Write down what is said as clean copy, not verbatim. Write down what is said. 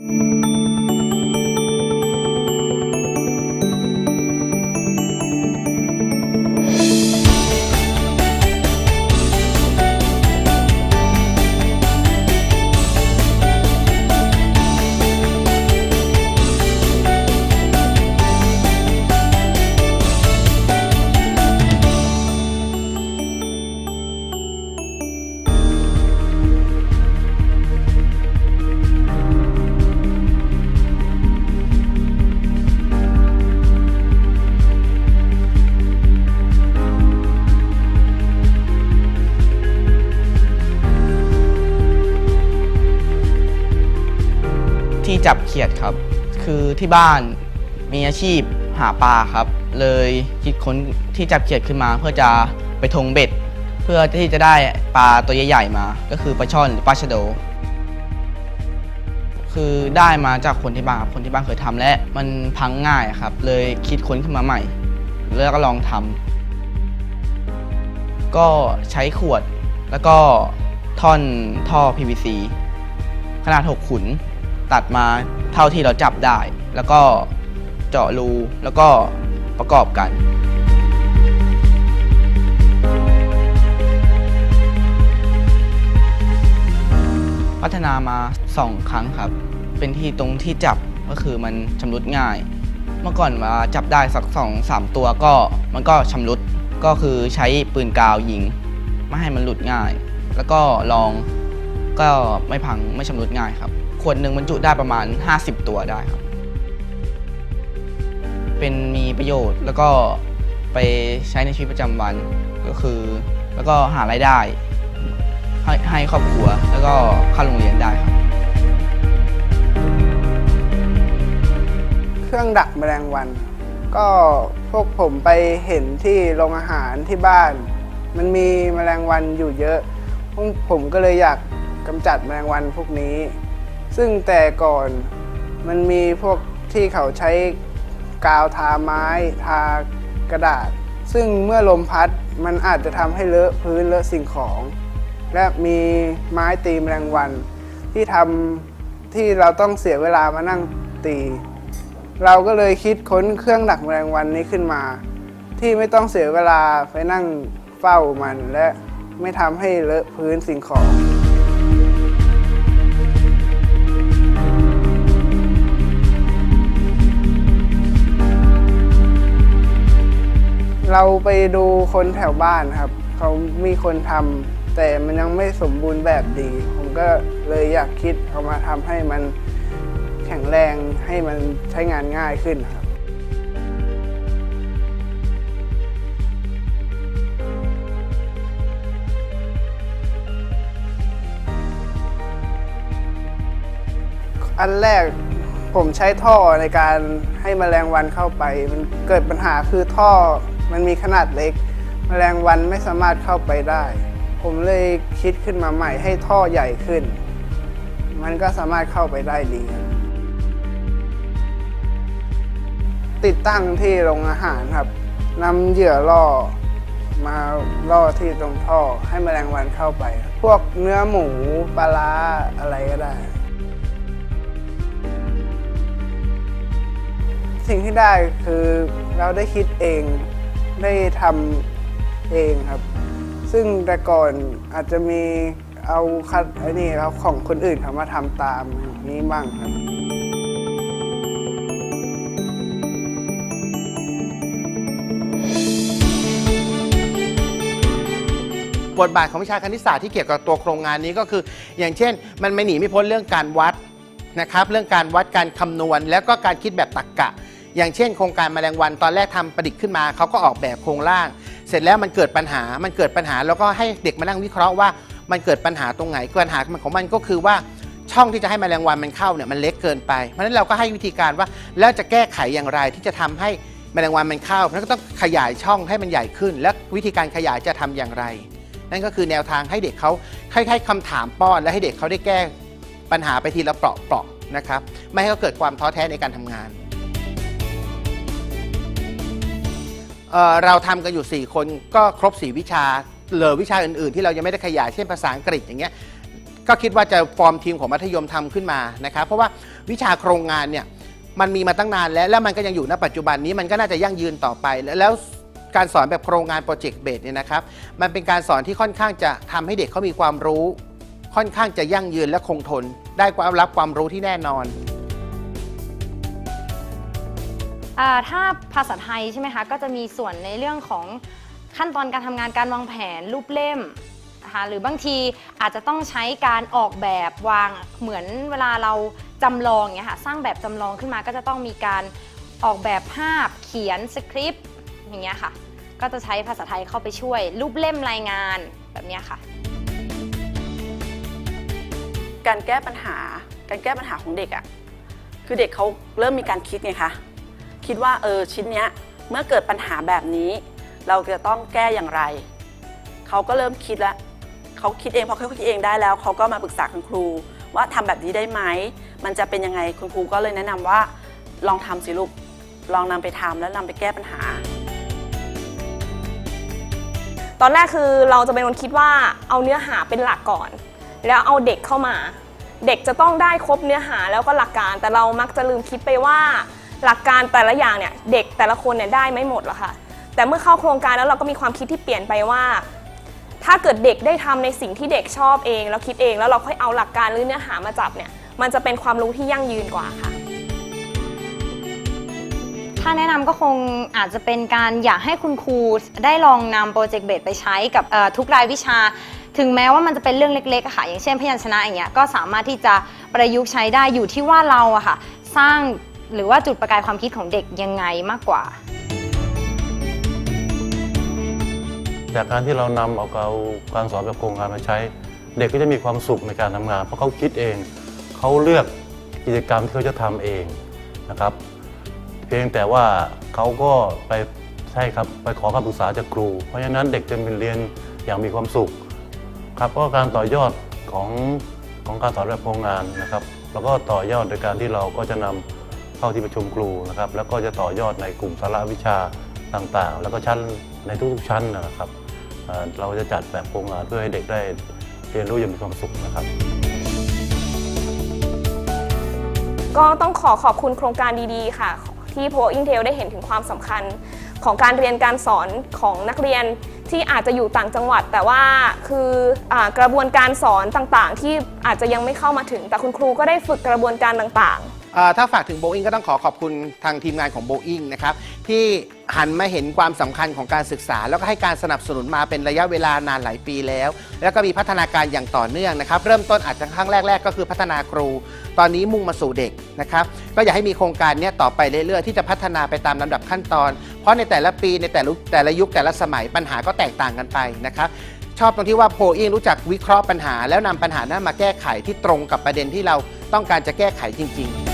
ที่จับเขียดครับคือที่บ้านมีอาชีพหาปลาครับเลยคิดค้นที่จับเขียดขึ้นมาเพื่อจะไปทงเบ็ดเพื่อที่จะได้ปลาตัวใหญ่ๆมาก็คือปลาช่อนหรือปลาชะโดคือได้มาจากคนที่บ้านครับคนที่บ้านเคยทำและมันพังง่ายครับเลยคิดค้นขึ้นมาใหม่แล้วก็ลองทำก็ใช้ขวดแล้วก็ท่อนท่อ PVC ขนาด6 ขุนตัดมาเท่าที่เราจับได้แล้วก็เจาะรูแล้วก็ประกอบกันพัฒนามา2 ครั้งครับเป็นที่ตรงที่จับก็คือมันชำรุดง่ายเมื่อก่อนมาจับได้สัก2-3 ตัวก็มันก็ชำรุดก็คือใช้ปืนกาวยิงไม่ให้มันหลุดง่ายแล้วก็ลองก็ไม่พังไม่ชำรุดง่ายครับขวดหนึ่งบรรจุได้ประมาณ50 ตัวได้ครับเป็นมีประโยชน์แล้วก็ไปใช้ในชีวิตประจำวันก็คือแล้วก็หารายได้ให้ครอบครัวแล้วก็เข้าโรงเรียนได้ครับเครื่องดักแมลงวันก็พวกผมไปเห็นที่โรงอาหารที่บ้านมันมีแมลงวันอยู่เยอะผมก็เลยอยากกำจัดแมลงวันพวกนี้ซึ่งแต่ก่อนมันมีพวกที่เขาใช้กาวทาไม้ทากระดาษซึ่งเมื่อลมพัดมันอาจจะทำให้เลอะพื้นเลอะสิ่งของและมีไม้ตีแมลงวันที่เราต้องเสียเวลามานั่งตีเราก็เลยคิดค้นเครื่องดักแมลงวันนี้ขึ้นมาที่ไม่ต้องเสียเวลาไปนั่งเฝ้ามันและไม่ทำให้เลอะพื้นสิ่งของเราไปดูคนแถวบ้านครับเขามีคนทำแต่มันยังไม่สมบูรณ์แบบดีผมก็เลยอยากคิดเอามาทำให้มันแข็งแรงให้มันใช้งานง่ายขึ้นครับอันแรกผมใช้ท่อในการให้แมลงวันเข้าไปมันเกิดปัญหาคือท่อมันมีขนาดเล็กแมลงวันไม่สามารถเข้าไปได้ผมเลยคิดขึ้นมาใหม่ให้ท่อใหญ่ขึ้นมันก็สามารถเข้าไปได้ดีติดตั้งที่โรงอาหารครับนำเหยื่อล่อมาล่อที่ตรงท่อให้แมลงวันเข้าไปพวกเนื้อหมูปลาร้าอะไรก็ได้สิ่งที่ได้คือเราได้คิดเองได้ทำเองครับซึ่งแต่ก่อนอาจจะมีเอาของคนอื่นเขามาทำตามนี้บ้างครับบทบาทของวิชาคณิตศาสตร์ที่เกี่ยวกับตัวโครงงานนี้ก็คืออย่างเช่นมันไม่หนีไม่พ้นเรื่องการวัดนะครับเรื่องการวัดการคำนวณแล้วก็การคิดแบบตรรกะอย่างเช่นโครงการแมลงวันตอนแรกทำประดิษฐ์ขึ้นมาเขาก็ออกแบบโครงร่างเสร็จแล้วมันเกิดปัญหาแล้วก็ให้เด็กมานั่งวิเคราะห์ว่ามันเกิดปัญหาตรงไหนปัญหาของมันก็คือว่าช่องที่จะให้แมลงวันมันเข้าเนี่ยมันเล็กเกินไปเพราะฉะนั้นเราก็ให้วิธีการว่าแล้วจะแก้ไขอย่างไรที่จะทำให้แมลงวันมันเข้าเพราะฉะนั้นก็ต้องขยายช่องให้มันใหญ่ขึ้นและวิธีการขยายจะทำอย่างไรนั่นก็คือแนวทางให้เด็กเขาคล้ายๆคำถามป้อนและให้เด็กเขาได้แก้ปัญหาไปทีละเปราะๆนะครับไม่ให้เขาเกิดความท้อแท้ในการทำงานเราทำกันอยู่4 คนก็ครบ4 วิชาเหลือวิชาอื่นๆที่เรายังไม่ได้ขยายเช่นภาษาอังกฤษอย่างเงี้ย ก็คิดว่าจะฟอร์มทีมของมัธยมทำขึ้นมานะครับเพราะว่าวิชาโครงงานเนี่ยมันมีมาตั้งนานแล้วมันก็ยังอยู่ณปัจจุบันนี้มันก็น่าจะยั่งยืนต่อไปแล้วการสอนแบบโครงงานโปรเจกต์เบสเนี่ยนะครับมันเป็นการสอนที่ค่อนข้างจะทำให้เด็กเขามีความรู้ค่อนข้างจะยั่งยืนและคงทนได้รับความรู้ที่แน่นอน ถ้าภาษาไทยใช่ไหมคะก็จะมีส่วนในเรื่องของขั้นตอนการทำงานการวางแผนรูปเล่มนะคะหรือบางทีอาจจะต้องใช้การออกแบบวางเหมือนเวลาเราจำลองอย่างเงี้ยค่ะสร้างแบบจำลองขึ้นมาก็จะต้องมีการออกแบบภาพเขียนสคริปต์อย่างเงี้ยค่ะก็จะใช้ภาษาไทยเข้าไปช่วยรูปเล่มรายงานแบบเนี้ยค่ะการแก้ปัญหาของเด็กอ่ะคือเด็กเขาเริ่มมีการคิดไงคะคิดว่าชิ้นเนี้ยเมื่อเกิดปัญหาแบบนี้เราจะต้องแก้อย่างไรเขาก็เริ่มคิดแล้วเขาคิดเองพอเขาคิดเองได้แล้วเขาก็มาปรึกษาคุณครูว่าทำแบบนี้ได้ไหมมันจะเป็นยังไงคุณครูก็เลยแนะนำว่าลองทำสิลูกลองนำไปทำแล้วนำไปแก้ปัญหาตอนแรกคือเราจะเป็นคนคิดว่าเอาเนื้อหาเป็นหลักก่อนแล้วเอาเด็กเข้ามาเด็กจะต้องได้ครบเนื้อหาแล้วก็หลักการแต่เรามักจะลืมคิดไปว่าหลักการแต่ละอย่างเนี่ยเด็กแต่ละคนเนี่ยได้ไม่หมดหรอกค่ะแต่เมื่อเข้าโครงการแล้วเราก็มีความคิดที่เปลี่ยนไปว่าถ้าเกิดเด็กได้ทำในสิ่งที่เด็กชอบเองแล้วคิดเองแล้วเราค่อยเอาหลักการหรือเนื้อหามาจับเนี่ยมันจะเป็นความรู้ที่ยั่งยืนกว่าค่ะถ้าแนะนำก็คงอาจจะเป็นการอยากให้คุณครูได้ลองนำโปรเจกต์เบสไปใช้กับทุกรายวิชาถึงแม้ว่ามันจะเป็นเรื่องเล็กๆค่ะอย่างเช่นพยัญชนะอย่างเงี้ยก็สามารถที่จะประยุกต์ใช้ได้อยู่ที่ว่าเราอะค่ะสร้างหรือว่าจุดประกายความคิดของเด็กยังไงมากกว่าจากการที่เรานำเอาการสอนแบบโครงการมาใช้เด็กก็จะมีความสุขในการทำงานเพราะเขาคิดเองเขาเลือกกิจกรรมที่เขาจะทำเองนะครับเพียงแต่ว่าเขาก็ไปใช่ครับไปขอคำปรึกษาจากครูเพราะฉะนั้นเด็กจะเรียนอย่างมีความสุขครับเพราะการต่อยอดของการสอนแบบโครงงานนะครับแล้วก็ต่อยอดโดยการที่เราก็จะนำเข้าที่ประชุมครูนะครับแล้วก็จะต่อยอดในกลุ่มสาระวิชาต่างๆแล้วก็ชั้นในทุกๆชั้นนะครับเราจะจัดแบบโครงงานเพื่อให้เด็กได้เรียนรู้อย่างมีความสุขนะครับก็ต้องขอบคุณโครงการดีๆค่ะที่ Pro Intel ได้เห็นถึงความสำคัญของการเรียนการสอนของนักเรียนที่อาจจะอยู่ต่างจังหวัดแต่ว่าคือกระบวนการสอนต่างๆที่อาจจะยังไม่เข้ามาถึงแต่คุณครูก็ได้ฝึกกระบวนการต่างๆถ้าฝากถึง Boeing ก็ต้องขอบคุณทางทีมงานของ Boeing นะครับที่หันมาเห็นความสำคัญของการศึกษาแล้วก็ให้การสนับสนุนมาเป็นระยะเวลานานหลายปีแล้วก็มีพัฒนาการอย่างต่อเนื่องนะครับเริ่มต้นอาจจะครั้งแรกก็คือพัฒนาครูตอนนี้มุ่งมาสู่เด็กนะครับก็อยากให้มีโครงการนี้ต่อไปเรื่อยๆที่จะพัฒนาไปตามลำดับขั้นตอนเพราะในแต่ละปีในแต่ละยุคแต่ละสมัยปัญหาก็แตกต่างกันไปนะครับชอบตรงที่ว่าโพอิงรู้จักวิเคราะห์ปัญหาแล้วนำปัญหานั้นมาแก้ไขที่ตรงกับประเด็นที่เราต้องการจะแก้ไขจริงๆ